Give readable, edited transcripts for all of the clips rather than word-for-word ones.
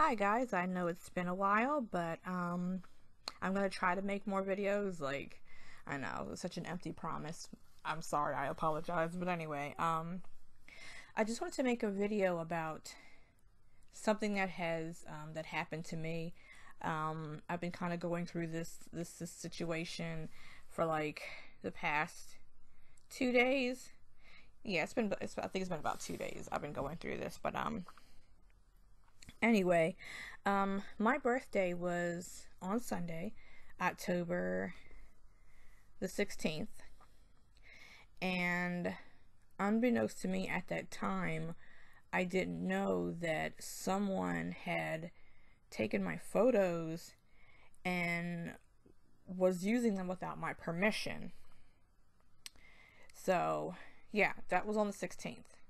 Hi guys, I know it's been a while, but I'm gonna try to make more videos. Like, I know it's such an empty promise. I'm sorry, I apologize. But anyway, I just wanted to make a video about something that happened to me. I've been kind of going through this situation for like the past 2 days. Yeah, I think it's been about 2 days I've been going through this, but anyway, my birthday was on Sunday, October the 16th, and unbeknownst to me at that time, I didn't know that someone had taken my photos and was using them without my permission. So, yeah, that was on the 16th.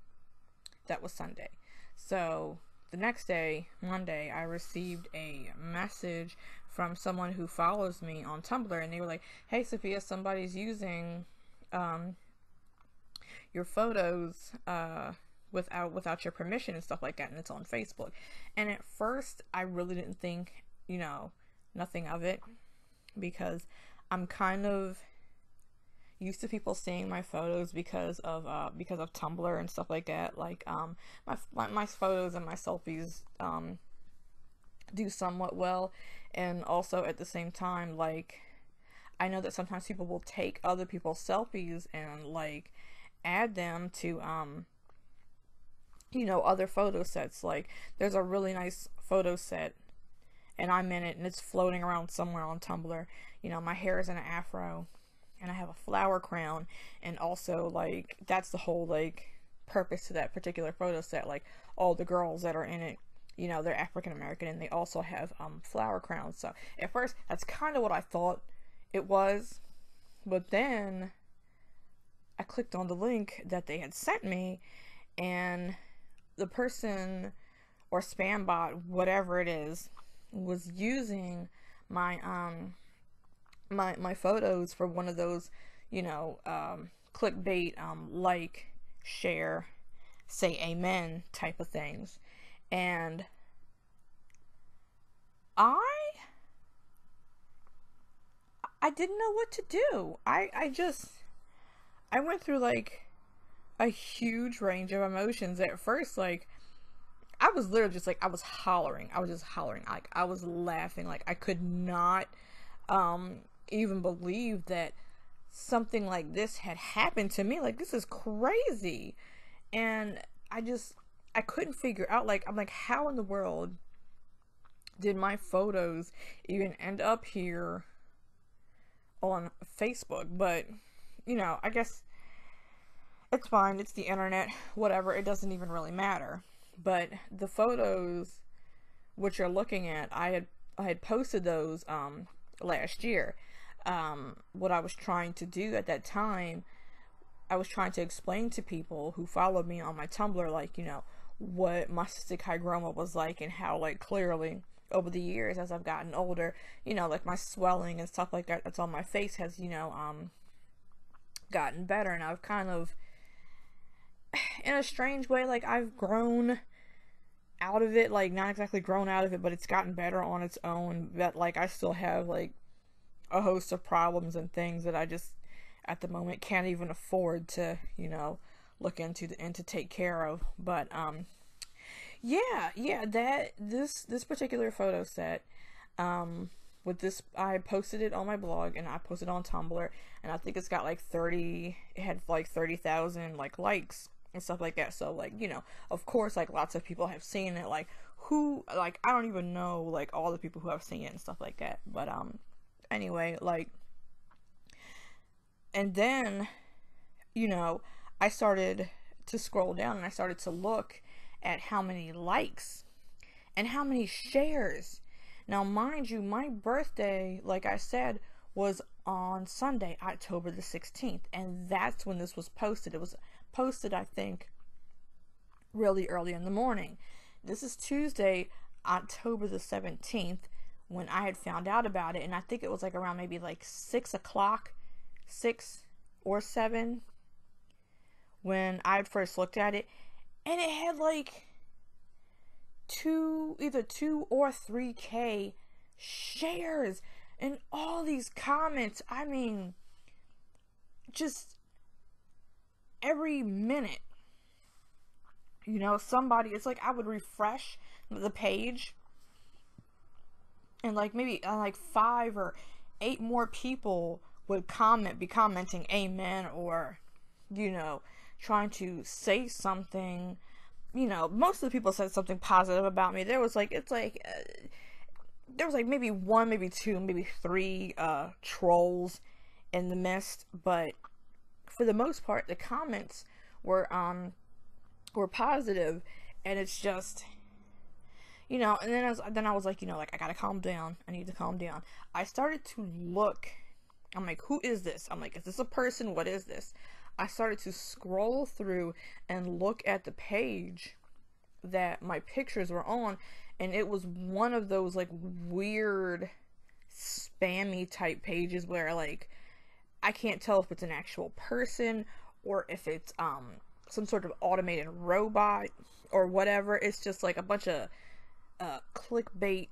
That was Sunday. So, the next day, Monday, I received a message from someone who follows me on Tumblr, and they were like, "Hey, Sophia, somebody's using your photos without your permission and stuff like that, and it's on Facebook." And at first, I really didn't think, nothing of it, because I'm kind of used to people seeing my photos because of Tumblr and stuff like that. Like my photos and my selfies do somewhat well, and also at the same time, like, I know that sometimes people will take other people's selfies and like add them to other photo sets. Like, there's a really nice photo set and I'm in it and it's floating around somewhere on Tumblr. My hair is in an afro and I have a flower crown, and also, like, that's the whole, like, purpose to that particular photo set. Like, all the girls that are in it, they're African American, and they also have flower crowns. So at first, that's kind of what I thought it was, but then I clicked on the link that they had sent me, and the person, or spam bot, whatever it is, was using my my photos for one of those, clickbait, like, share, say amen type of things. And I didn't know what to do. I went through like a huge range of emotions. At first, like, I was literally just like, I was hollering. I was just hollering. Like, I was laughing. Like, I could not even believe that something like this had happened to me. Like, this is crazy. And I couldn't figure out, like, I'm like, how in the world did my photos even end up here on Facebook? But I guess it's fine, it's the internet, whatever, it doesn't even really matter. But the photos which you're looking at, I had posted those last year. What I was trying to do at that time, I was trying to explain to people who followed me on my Tumblr, like, what my cystic hygroma was like, and how, like, clearly over the years as I've gotten older, like, my swelling and stuff like that that's on my face has, gotten better. And I've kind of, in a strange way, like, I've grown out of it. Like, not exactly grown out of it, but it's gotten better on its own. But, like, I still have, like, a host of problems and things that I just at the moment can't even afford to look into and to take care of. But yeah, that this particular photo set, with this, I posted it on my blog and I posted it on Tumblr, and I think it's got like 30,000 like likes and stuff like that. So, like, of course, like, lots of people have seen it. Like, who, like, I don't even know, like, all the people who have seen it and stuff like that. But anyway, like, and then I started to scroll down and I started to look at how many likes and how many shares. Now, mind you, my birthday, like I said, was on Sunday, October the 16th, and that's when this was posted. It was posted, I think, really early in the morning. This is Tuesday, October the 17th, when I had found out about it, and I think it was like around maybe like 6 o'clock, 6 or 7, when I first looked at it, and it had like either 2 or 3K shares and all these comments. I mean, just every minute, somebody, it's like I would refresh the page and like maybe like 5 or 8 more people would be commenting amen, or trying to say something. Most of the people said something positive about me. There was like there was like maybe 1, maybe 2, maybe 3 trolls in the midst, but for the most part the comments were positive. And it's just, and then I was like, like, I gotta calm down. I need to calm down. I started to look. I'm like, who is this? I'm like, is this a person? What is this? I started to scroll through and look at the page that my pictures were on, and it was one of those like weird spammy type pages where like I can't tell if it's an actual person or if it's some sort of automated robot or whatever. It's just like a bunch of clickbait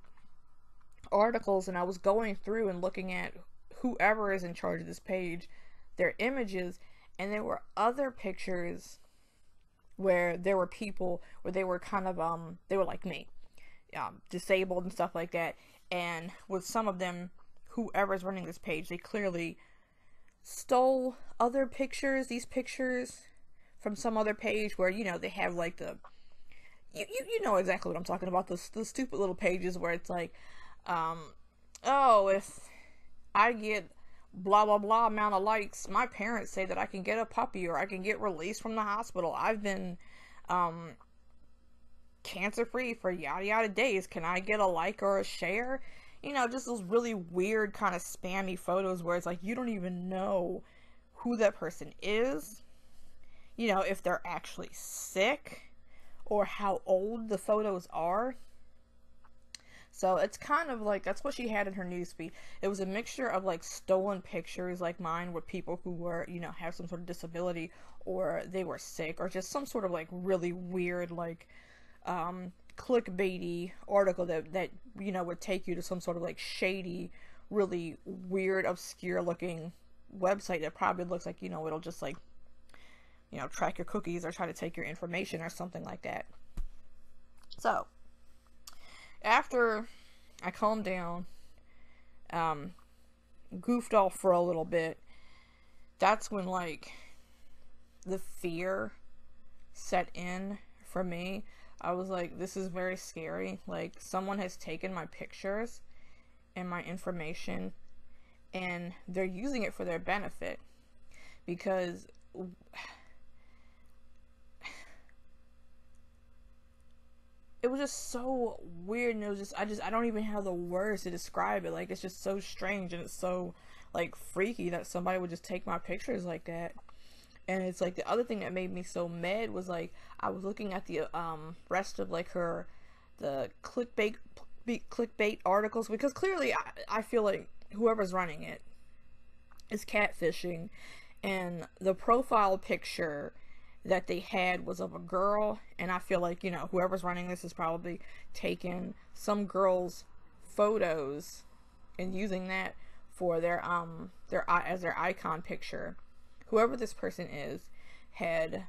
articles, and I was going through and looking at whoever is in charge of this page, their images, and there were other pictures where there were people where they were kind of they were like me, disabled and stuff like that. And with some of them, whoever's running this page, they clearly stole other pictures, these pictures from some other page where they have like the you know exactly what I'm talking about, the stupid little pages where it's like oh, if I get blah blah blah amount of likes, my parents say that I can get a puppy, or I can get released from the hospital. I've been cancer free for yada yada days. Can I get a like or a share? Just those really weird kind of spammy photos where it's like you don't even know who that person is, if they're actually sick or how old the photos are. So it's kind of like, that's what she had in her newsfeed. It was a mixture of like stolen pictures like mine with people who were, have some sort of disability, or they were sick, or just some sort of like really weird, like clickbaity article that would take you to some sort of like shady, really weird, obscure looking website that probably looks like, it'll just like, track your cookies or try to take your information or something like that. So after I calmed down, goofed off for a little bit, that's when like the fear set in for me. I was like, this is very scary. Like, someone has taken my pictures and my information and they're using it for their benefit, because it was just so weird. And it was just, I don't even have the words to describe it. Like, it's just so strange, and it's so like freaky that somebody would just take my pictures like that. And it's like, the other thing that made me so mad was like, I was looking at the rest of like the clickbait articles, because clearly I feel like whoever's running it is catfishing. And the profile picture that they had was of a girl, and I feel like, whoever's running this is probably taking some girl's photos and using that for their as their icon picture. Whoever this person is had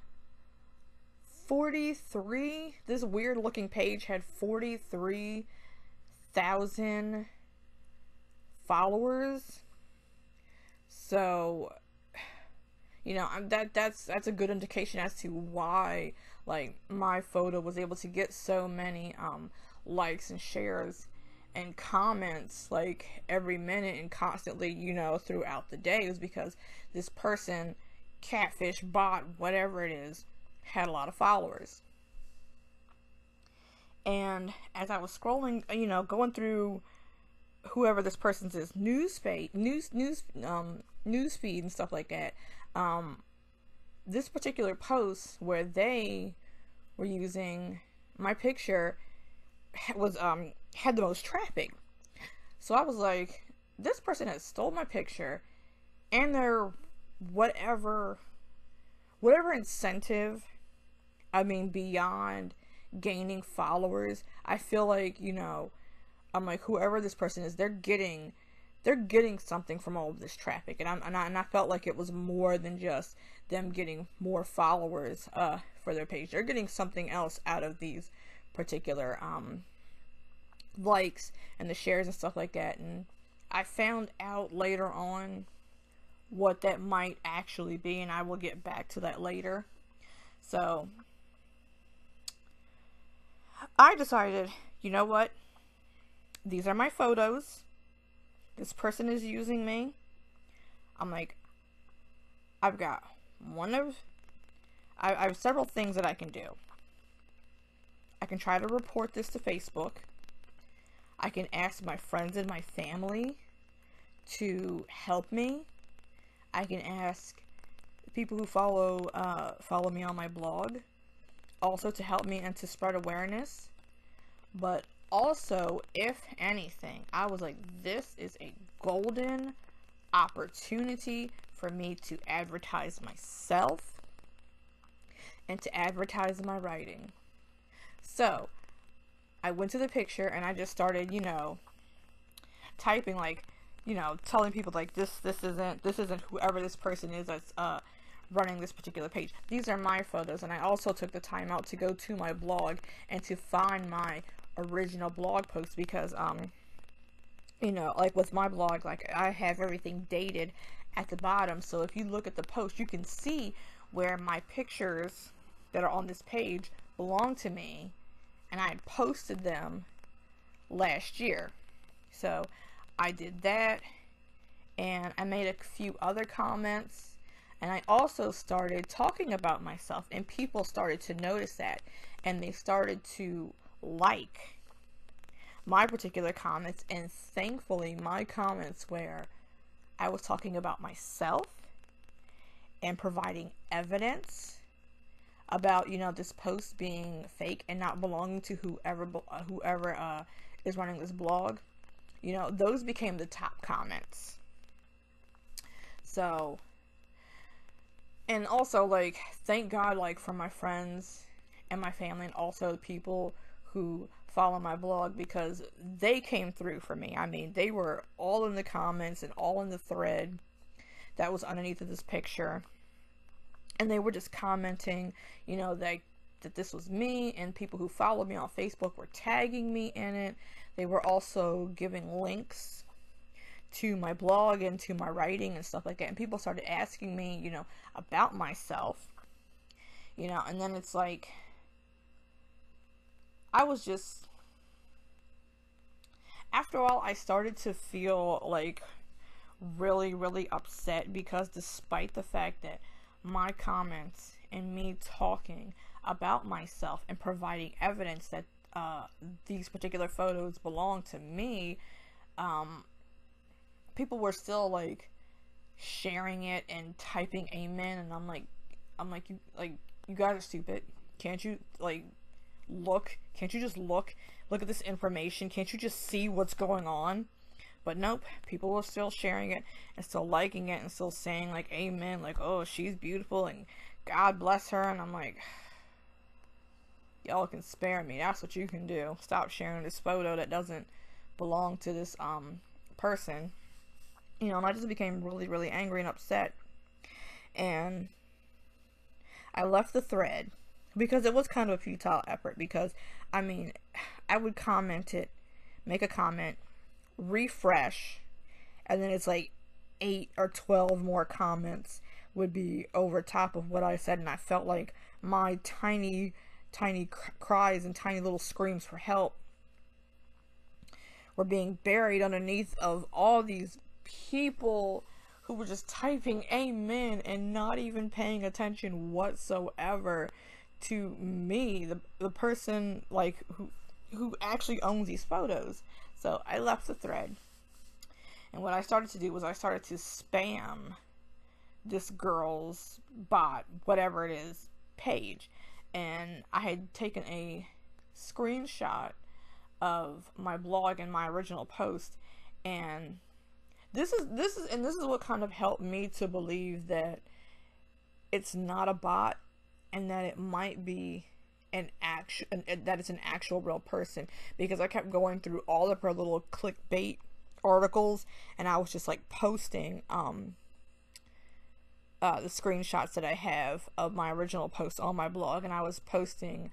43, this weird looking page had 43,000 followers. So, that's a good indication as to why like my photo was able to get so many likes and shares and comments like every minute and constantly, throughout the day. It was because this person, catfish, bot, whatever it is, had a lot of followers. And as I was scrolling, going through whoever this person's newsfeed and stuff like that, this particular post where they were using my picture was had the most traffic. So I was like, this person has stole my picture, and their whatever incentive, beyond gaining followers, I feel like, you know, I'm like, whoever this person is, they're getting something from all of this traffic, and I felt like it was more than just them getting more followers for their page. They're getting something else out of these particular likes and the shares and stuff like that. And I found out later on what that might actually be, and I will get back to that later. So I decided, you know what? These are my photos. This person is using me. I'm like, I have several things that I can do. I can try to report this to Facebook. I can ask my friends and my family to help me. I can ask people who follow me on my blog also to help me and to spread awareness. But also, if anything, I was like, this is a golden opportunity for me to advertise myself and to advertise my writing. So I went to the picture and I just started, you know, typing, like, you know, telling people like, this isn't whoever this person is that's running this particular page. These are my photos. And I also took the time out to go to my blog and to find my original blog post, because you know, like with my blog, like I have everything dated at the bottom, so if you look at the post, you can see where my pictures that are on this page belong to me, and I had posted them last year. So I did that, and I made a few other comments, and I also started talking about myself, and people started to notice that, and they started to like my particular comments. And thankfully my comments where I was talking about myself and providing evidence about, you know, this post being fake and not belonging to whoever is running this blog, you know, those became the top comments. So, and also, like, thank God, like, for my friends and my family, and also the people who follow my blog, because they came through for me. I mean, they were all in the comments and all in the thread that was underneath of this picture, and they were just commenting, you know, that this was me, and people who followed me on Facebook were tagging me in it. They were also giving links to my blog and to my writing and stuff like that, and people started asking me, you know, about myself, you know. And then it's like, I was just, after all, I started to feel like really, really upset, because despite the fact that my comments and me talking about myself and providing evidence that these particular photos belong to me, people were still like sharing it and typing amen, and I'm like you guys are stupid. Can't you like look? Can't you just look at this information? Can't you just see what's going on? But nope, people were still sharing it and still liking it and still saying like amen, like, oh, she's beautiful and God bless her. And I'm like, y'all can spare me. That's what you can do. Stop sharing this photo that doesn't belong to this person. You know, and I just became really, really angry and upset. And I left the thread, because it was kind of a futile effort, because I mean, I would make a comment, refresh, and then it's like 8 or 12 more comments would be over top of what I said, and I felt like my tiny cries and tiny little screams for help were being buried underneath of all these people who were just typing amen and not even paying attention whatsoever to me, the person like who actually owns these photos. So I left the thread, and what I started to do was I started to spam this girl's bot, whatever it is, page, and I had taken a screenshot of my blog and my original post, and this is what kind of helped me to believe that it's not a bot, and that it might be that it's an actual real person, because I kept going through all of her little clickbait articles, and I was just like posting the screenshots that I have of my original post on my blog, and I was posting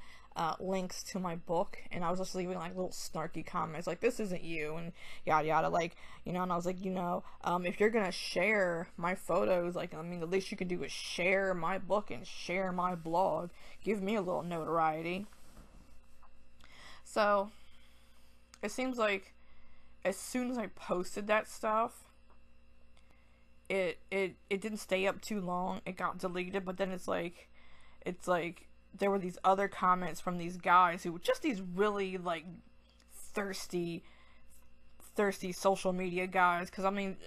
links to my book, and I was just leaving like little snarky comments like, this isn't you, and yada yada, like, you know. And I was like, if you're gonna share my photos, like, I mean, the least you can do is share my book and share my blog, give me a little notoriety. So it seems like as soon as I posted that stuff, it didn't stay up too long. It got deleted, but then it's like there were these other comments from these guys who were just these really like thirsty social media guys, because I mean,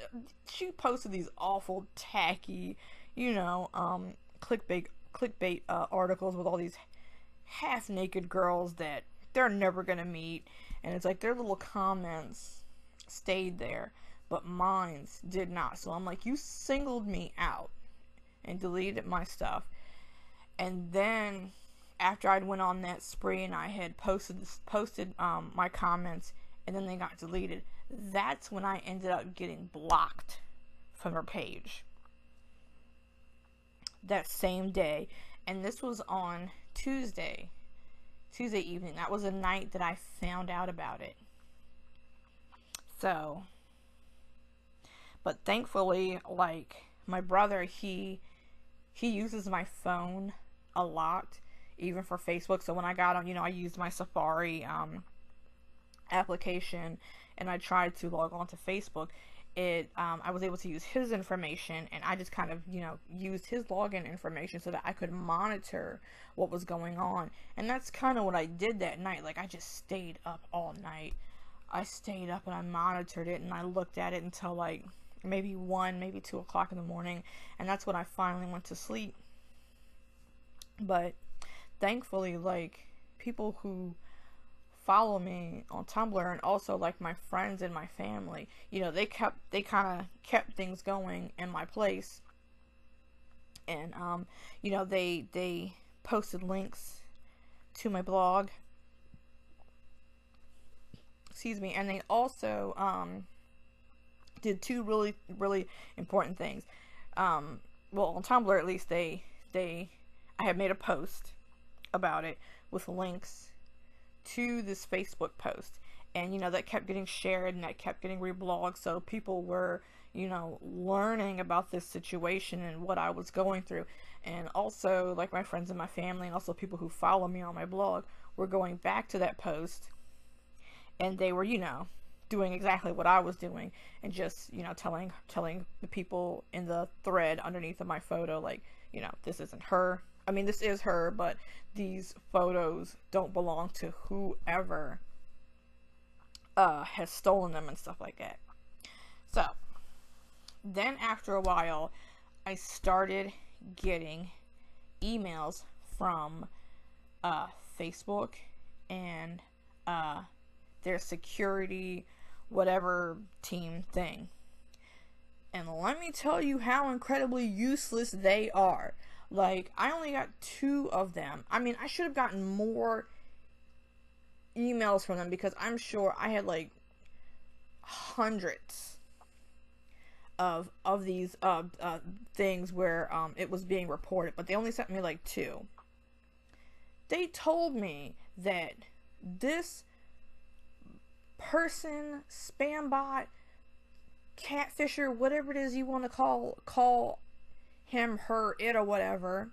she posted these awful tacky, clickbait articles with all these half naked girls that they're never gonna meet, and it's like their little comments stayed there, but mine's did not. So I'm like, you singled me out and deleted my stuff. And then after I'd went on that spree and I had posted my comments, and then they got deleted, that's when I ended up getting blocked from her page that same day. And this was on Tuesday evening. That was the night that I found out about it. So, but thankfully, like, my brother, he uses my phone a lot, even for Facebook. So when I got on, I used my Safari application, and I tried to log on to Facebook. I was able to use his information, and I just kind of, used his login information so that I could monitor what was going on. And that's kind of what I did that night. Like, I just stayed up all night. I stayed up and I monitored it, and I looked at it until like maybe 1, maybe 2 o'clock in the morning, and that's when I finally went to sleep. But thankfully, like, people who follow me on Tumblr, and also like my friends and my family, they kind of kept things going in my place, and they posted links to my blog, and they also did 2 really, really important things. Well, on Tumblr at least, I had made a post about it with links to this Facebook post, and that kept getting shared, and that kept getting reblogged, so people were learning about this situation and what I was going through. And also, like, my friends and my family, and also people who follow me on my blog, were going back to that post, and they were doing exactly what I was doing, and just telling the people in the thread underneath of my photo, like, this isn't her. I mean, this is her, but these photos don't belong to whoever has stolen them, and stuff like that. So then after a while, I started getting emails from Facebook and their security whatever team thing. And let me tell you how incredibly useless they are. Like, I only got 2 of them. I mean, I should have gotten more emails from them, because I'm sure I had like hundreds of these things where it was being reported, but they only sent me like 2. They told me that this person, spam bot, catfisher, whatever it is you want to call him, her, it, or whatever,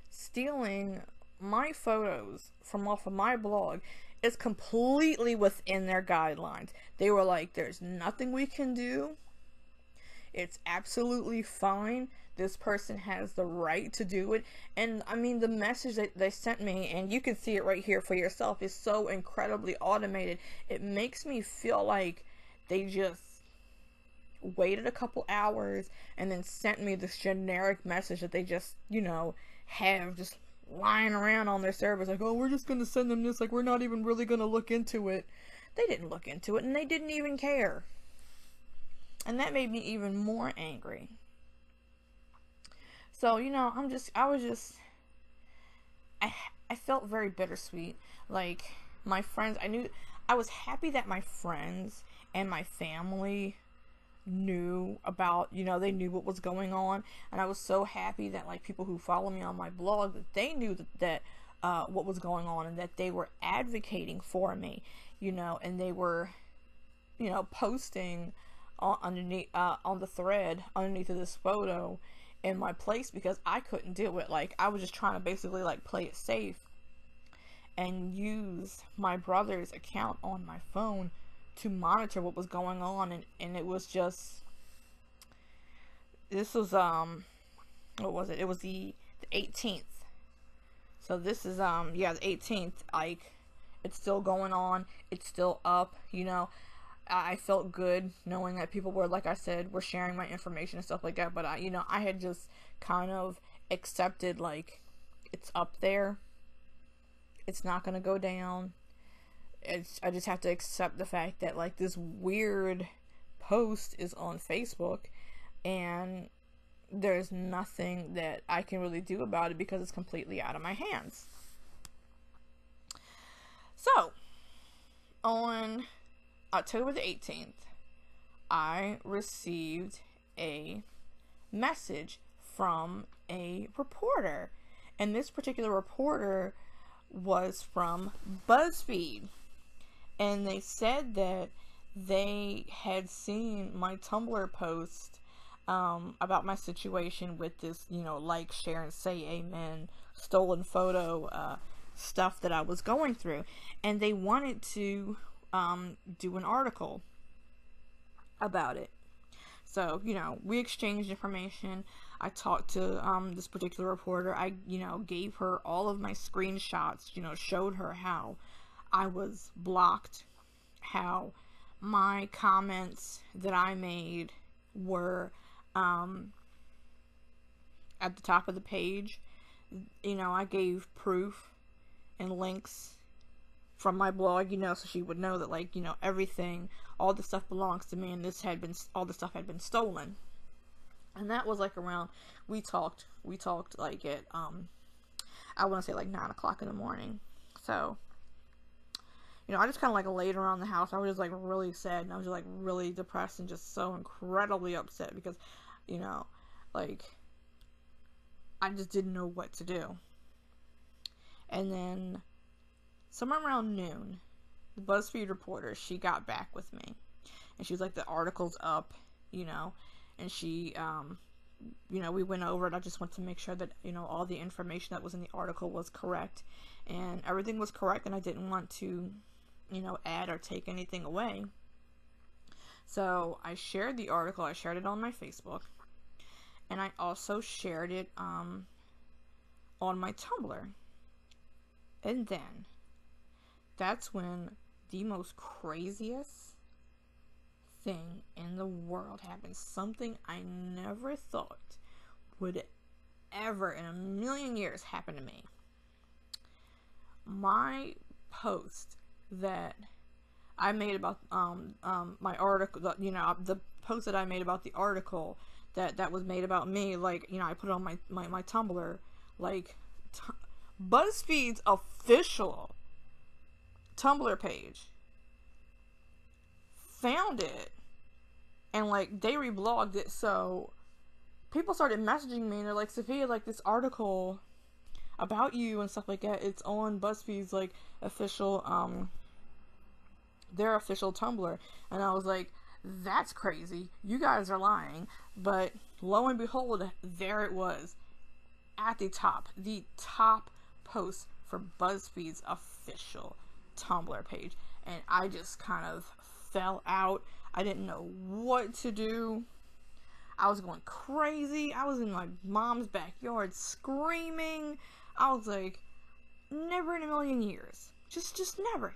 stealing my photos from off of my blog is completely within their guidelines. They were like, there's nothing we can do. It's absolutely fine. This person has the right to do it. And I mean, the message that they sent me, and you can see it right here for yourself, is so incredibly automated. It makes me feel like they just waited a couple hours and then sent me this generic message that they just, have just lying around on their servers, like, oh, we're just gonna send them this, like, we're not even really gonna look into it. They didn't look into it, and they didn't even care. And that made me even more angry. So, I felt very bittersweet. Like, my friends, I was happy that my friends and my family knew about, they knew what was going on. And I was so happy that, like, people who follow me on my blog, that they knew that what was going on, and that they were advocating for me, and they were, posting underneath, on the thread underneath of this photo in my place, because I couldn't deal with it. Like, I was just trying to basically, like, play it safe and use my brother's account on my phone to monitor what was going on. And it was just, this was, what was it? It was the 18th. So this is, yeah, the 18th. Like, it's still going on. It's still up, I felt good knowing that people were, like I said, were sharing my information and stuff like that. But I had just kind of accepted, like, it's up there. It's not going to go down. I just have to accept the fact that, like, this weird post is on Facebook, and there's nothing that I can really do about it because it's completely out of my hands. So, on October the 18th, I received a message from a reporter, and this particular reporter was from Buzzfeed, and they said that they had seen my Tumblr post about my situation with this, like, share, and say amen, stolen photo stuff that I was going through, and they wanted to do an article about it. So, we exchanged information. I talked to this particular reporter. I, gave her all of my screenshots, showed her how I was blocked, how my comments that I made were at the top of the page. I gave proof and links from my blog, so she would know that, like, everything, all the stuff belongs to me, and all the stuff had been stolen. And that was, like, around, we talked like at, I want to say, like, 9 o'clock in the morning. So, I just kind of, like, laid around the house. I was just, like, really sad, and I was just, like, really depressed and just so incredibly upset because, like, I just didn't know what to do. And then, somewhere around noon, the Buzzfeed reporter, she got back with me, and she was like, the article's up, and she, we went over it. I just want to make sure that, all the information that was in the article was correct, and everything was correct, and I didn't want to, add or take anything away. So I shared the article. I shared it on my Facebook, and I also shared it on my Tumblr. And then that's when the most craziest thing in the world happened. Something I never thought would ever in a million years happen to me. My post that I made about my article, the post that I made about the article that was made about me, like, I put it on my Tumblr, like, BuzzFeed's official Tumblr page found it, and, like, they reblogged it. So people started messaging me, and they're like, Sophia, like, this article about you and stuff like that, it's on BuzzFeed's, like, official their official Tumblr. And I was like, that's crazy, you guys are lying. But lo and behold, there it was at the top post for BuzzFeed's official Tumblr page. And I just kind of fell out. I didn't know what to do. I was going crazy. I was in my mom's backyard screaming. I was like, never in a million years. Just never.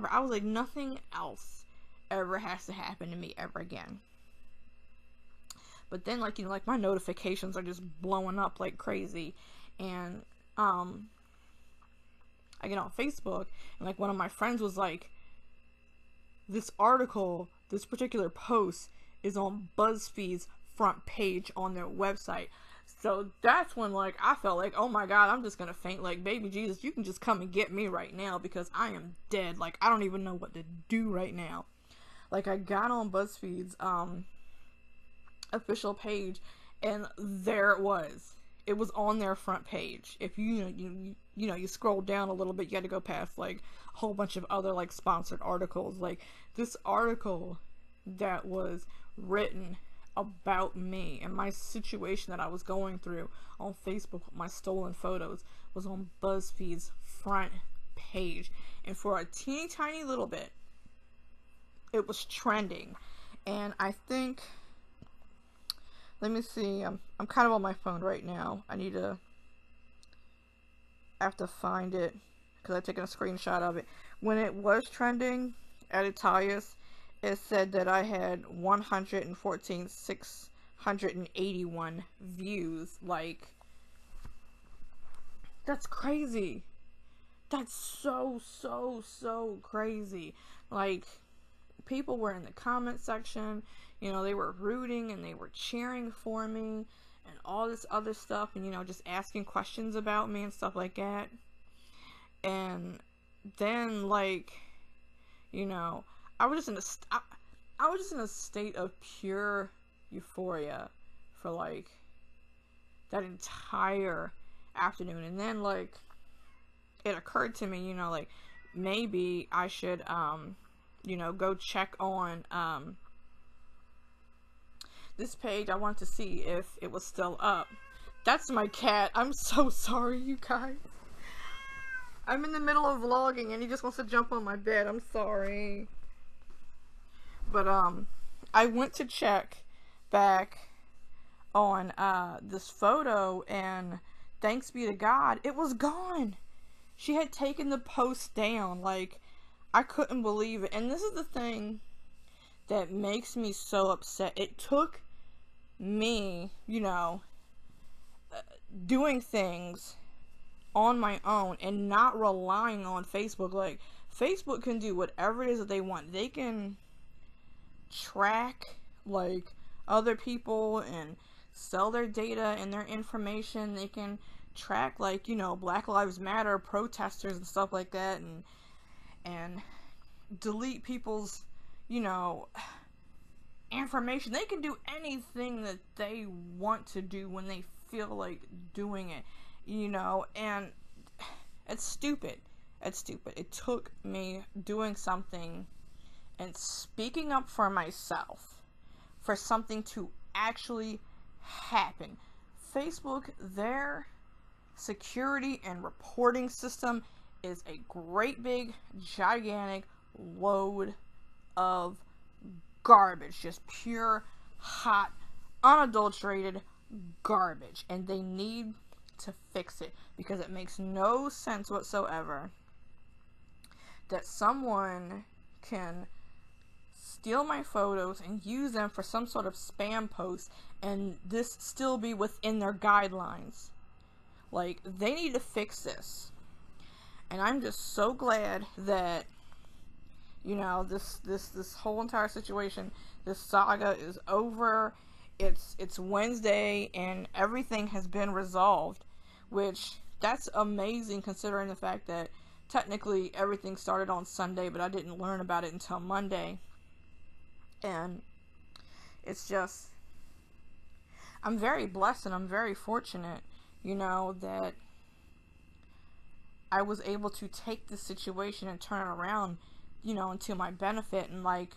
I was like, nothing else ever has to happen to me ever again. But then, like, like, my notifications are just blowing up like crazy. And, I get on Facebook, and, like, one of my friends was like, this article, this particular post is on BuzzFeed's front page on their website. So that's when, like, I felt like, oh my God, I'm just gonna faint. Like, baby Jesus, you can just come and get me right now because I am dead. Like, I don't even know what to do right now. Like, I got on Buzzfeed's official page, and there it was. It was on their front page. If you scroll down a little bit, you had to go past like a whole bunch of other like sponsored articles. Like, this article that was written about me and my situation that I was going through on Facebook with my stolen photos was on BuzzFeed's front page. And for a teeny tiny little bit, it was trending. And I think, let me see, I'm kind of on my phone right now. I have to find it because I've taken a screenshot of it. When it was trending at its highest, it said that I had 114,681 views. Like, that's crazy. That's so crazy. Like, people were in the comment section, they were rooting and they were cheering for me and all this other stuff, and just asking questions about me and stuff like that. And then, like, I was just in a state of pure euphoria for like that entire afternoon. And then, like, it occurred to me, like, maybe I should go check on this page. I wanted to see if it was still up. That's my cat. I'm so sorry, you guys. I'm in the middle of vlogging and he just wants to jump on my bed. I'm sorry. But I went to check back on this photo, and thanks be to God, it was gone. She had taken the post down. Like, I couldn't believe it. And this is the thing that makes me so upset. It took me, doing things on my own and not relying on Facebook. Like, Facebook can do whatever it is that they want. They can track, like, other people and sell their data and their information. They can track, like, Black Lives Matter protesters and stuff like that, and delete people's, information. They can do anything that they want to do when they feel like doing it, and it's stupid. It's stupid. It took me doing something and speaking up for myself for something to actually happen. Facebook, their security and reporting system is a great big gigantic load of garbage. Just pure, hot, unadulterated garbage. And they need to fix it, because it makes no sense whatsoever that someone can steal my photos and use them for some sort of spam post and this still be within their guidelines. Like, they need to fix this. And I'm just so glad that, this whole entire situation, this saga is over. It's Wednesday and everything has been resolved, which, that's amazing considering the fact that technically everything started on Sunday, but I didn't learn about it until Monday. And it's just, I'm very blessed and I'm very fortunate, that I was able to take this situation and turn it around, into my benefit. And, like,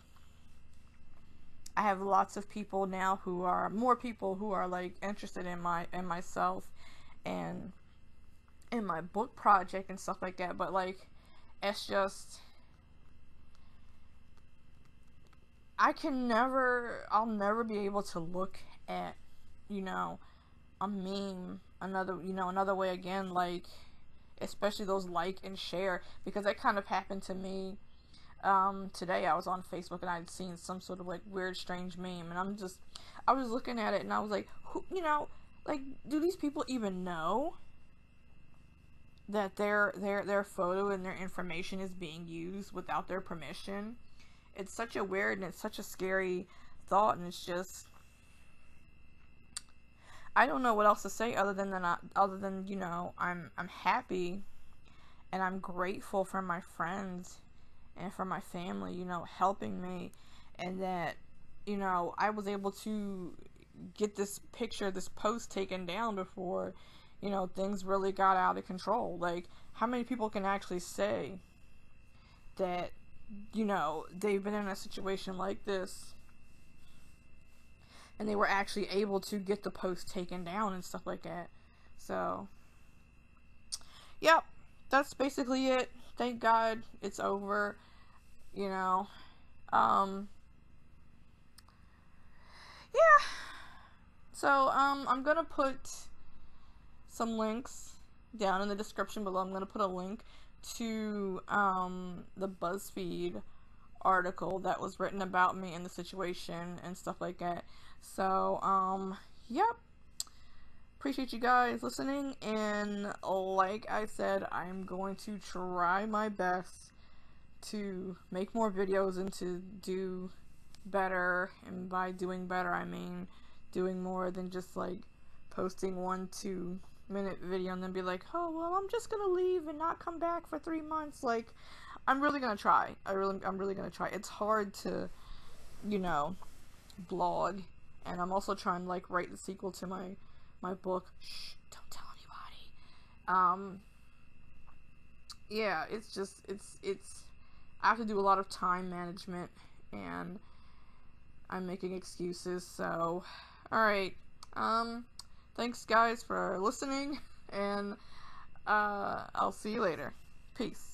I have lots of people now more people who are like interested in myself and in my book project and stuff like that. But, like, it's just, I'll never be able to look at, a meme another way again, like, especially those like and share, because that kind of happened to me today. I was on Facebook and I'd seen some sort of like weird strange meme, and I was looking at it and I was like, like, do these people even know that their photo and their information is being used without their permission? It's such a weird and it's such a scary thought, and it's just, I don't know what else to say other than you know, I'm happy and I'm grateful for my friends and for my family, you know, helping me, and that, you know, I was able to get this picture, this post taken down before, you know, things really got out of control. Like, how many people can actually say that, you know, they've been in a situation like this and they were actually able to get the post taken down and stuff like that. So, yep, that's basically it. Thank God it's over, you know. Yeah. So, I'm gonna put some links down in the description below. I'm gonna put a link to, the Buzzfeed article that was written about me and the situation and stuff like that. So, yep. Appreciate you guys listening, and like I said, I'm going to try my best to make more videos and to do better, and by doing better I mean doing more than just like posting 1-2 minute video and then be like, oh well, I'm just gonna leave and not come back for 3 months. Like, I'm really gonna try. I'm really gonna try. It's hard to, you know, blog, and I'm also trying to like write the sequel to my book. Shh, don't tell anybody. Yeah, it's just it's I have to do a lot of time management, and I'm making excuses. So, all right. Thanks guys for listening, and I'll see you later. Peace.